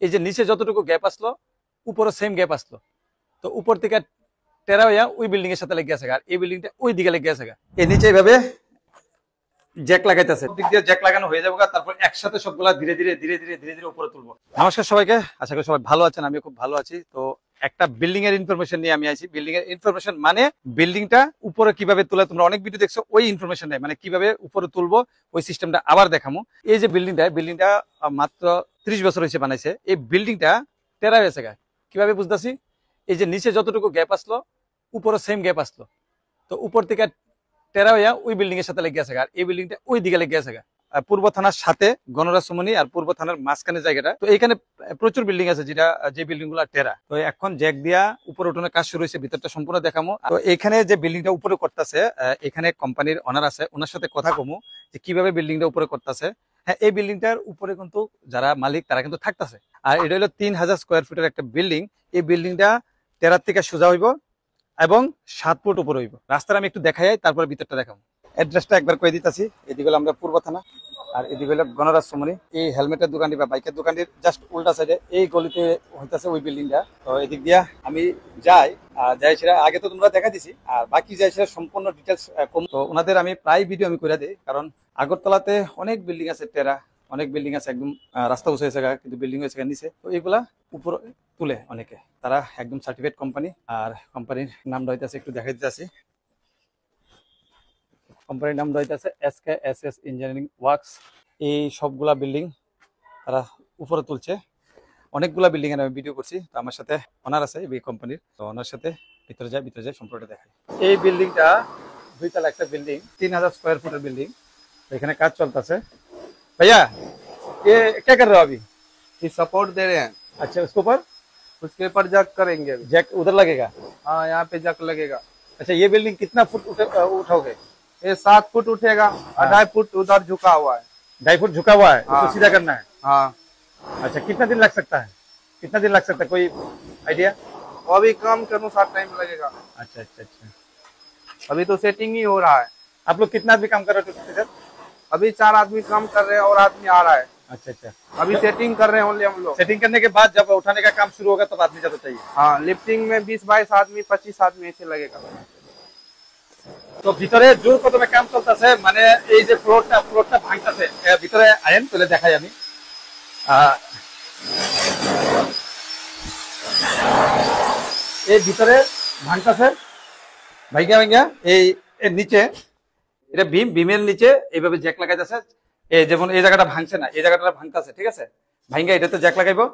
এই যে নিচে যতটুকু গ্যাপ আসলো উপরে সেম গ্যাপ আসলো, তো উপর থেকে টেরা হইয়া ওই বিল্ডিং এর সাথে লেগে আছে, আর এই বিল্ডিংটা ওই দিকে লেগে আছে। এই নিচে এইভাবে জ্যাক লাগাইতেছে, দিক দিয়ে জ্যাক লাগানো হয়ে যাবে, তারপর একসাথে সবগুলা ধীরে ধীরে ধীরে ধীরে ধীরে ধীরে উপরে তুলবো। নমস্কার সবাইকে, আশা করি সবাই ভালো আছেন, আমি খুব ভালো আছি। তো একটা বিল্ডিং এর ইনফরমেশন নিয়ে আমি আইছি। বিল্ডিং এর ইনফরমেশন মানে বিল্ডিংটা উপরে কিভাবে তুলে, তোমরা অনেক ভিডিও দেখছো, ওই ইনফরমেশন নেই, মানে কিভাবে উপরে তুলবো ওই সিস্টেমটা আবার দেখামু। এই যে বিল্ডিংটা মাত্র 30 বছর হয়েছে বানাইছে, এই বিল্ডিংটা টেরা হয়েছে। কিভাবে বুঝতেছি, এই যে নিচে যতটুকু গ্যাপ আসলো উপরে সেম গ্যাপ আসলো, তো উপর থেকে টেরা হইয়া ওই বিল্ডিং এর সাথে লেগে আছে, আর এই বিল্ডিংটা ওই দিকে লেগে আছে। পূর্ব থানার সাথে গণরাজ সুমনি আর পূর্ব থানার মাঝখানে জায়গাটা, তো এইখানে প্রচুর বিল্ডিং আছে, যে বিল্ডিং গুলো টেরা। তো এখন জ্যাক দিয়া উপরে উঠানোর কাজ শুরু হয়েছে, ভিতরটা সম্পূর্ণ দেখামো। তো এখানে যে বিল্ডিংটা উপরে করতেছে, এখানে কোম্পানির ওনার আছে, ওনার সাথে কথা কমু যে কিভাবে বিল্ডিংটা উপরে করতেছে। হ্যাঁ, এই বিল্ডিংটার উপরে কিন্তু যারা মালিক তারা কিন্তু থাকতেছে, আর এটা হলো 3000 স্কোয়ার ফিটের একটা বিল্ডিং। এই বিল্ডিংটা টেরার থেকে সোজা হইব এবং 7 ফুট উপরে হইব। রাস্তাটা আমি একটু দেখাই, তারপরে ভিতরটা দেখাবো। অ্যাড্রেসটা একবার কয়ে দিতেছি, এদিকে হলো আমরা পূর্ব থানা, আর এদিকে হলো গণরাজ সুমনি। এই হেলমেটের দোকানটি বা বাইকের দোকানটির জাস্ট উল্টা সাইডে এই গলিতে হইতেছে ওই বিল্ডিংটা। তো এদিক দিয়া আমি যাই, সেটা আগে তো তোমরা দেখা দিছি, আর বাকি সেটা সম্পূর্ণ ডিটেলস কম। তো ওনাদের আমি প্রায় ভিডিও আমি করে দিই, কারণ আগরতলাতে অনেক বিল্ডিং আছে টেরা, অনেক বিল্ডিং আছে একদম রাস্তা উঁচু হয়েছে, কিন্তু বিল্ডিং হয়েছে নিচে। তো এইগুলা উপর তুলে অনেকে, তারা একদম সার্টিফিকেট কোম্পানি। আর কোম্পানির নামটা হইতেছে, একটু দেখাই দিতেছি, কোম্পানির নাম হইতেছে SKSS ইঞ্জিনিয়ারিং ওয়ার্কস। এই সবগুলা বিল্ডিং তারা উপরে তুলছে, অনেকগুলা বিল্ডিং এর আমি ভিডিও করছি। তো আমার সাথে ওনার আছে এই কোম্পানির, তো ওনার সাথে ভিতরে যাই সম্পূর্ণটা দেখাই। এই বিল্ডিংটা 2 তলা একটা বিল্ডিং, 3000 স্কোয়ার ফুটের বিল্ডিং। এখানে কাজ চলতেছে। भैया ये क्या कर रहे हो अभी? ये सपोर्ट दे रहे हैं। अच्छा, उसके ऊपर जक करेंगे अभी। जैक उधर लगेगा? हाँ, यहाँ पे जक लगेगा। अच्छा, ये बिल्डिंग कितना फुट उठाओगे? ये 7 फुट उठेगा और 2.5 फुट उधर झुका हुआ है। 2.5 फुट झुका हुआ है, हाँ। उसको सीधा करना है। हाँ। अच्छा, कितना दिन लग सकता है? कोई आइडिया? अभी काम के अनुसार टाइम लगेगा। अच्छा अच्छा अच्छा, अभी तो सेटिंग ही हो रहा है। आप लोग कितना आदमी काम कर रहे हो सर? अभी 4 आदमी काम कर रहे हैं और आदमी आ रहा है। अच्छा अच्छा, अभी सेटिंग कर रहे हैं ओनली हम लोग। सेटिंग करने के बाद जब उठाने का काम शुरू होगा तब आदमी ज्यादा चाहिए। हाँ, लिफ्टिंग में 20-22 आदमी 25 आदमी ऐसे लगेगा। তো ভিতরে জোর কদমে কাম চলতেছে, মানে এই যে ফ্লোরটা ভাঙতেছে। ভিতরে আইন তুলে দেখাই আমি। এই ভিতরে ভাঙতেছে, ভাইঙ্গা এই এর নিচে, এটা বিমের নিচে এইভাবে জ্যাক লাগাইতেছে। এই যেমন এই জায়গাটা ভাঙছে না, এই জায়গাটা ভাঙতেছে, ঠিক আছে? ভাইঙ্গা এটাতে জ্যাক লাগাইবো,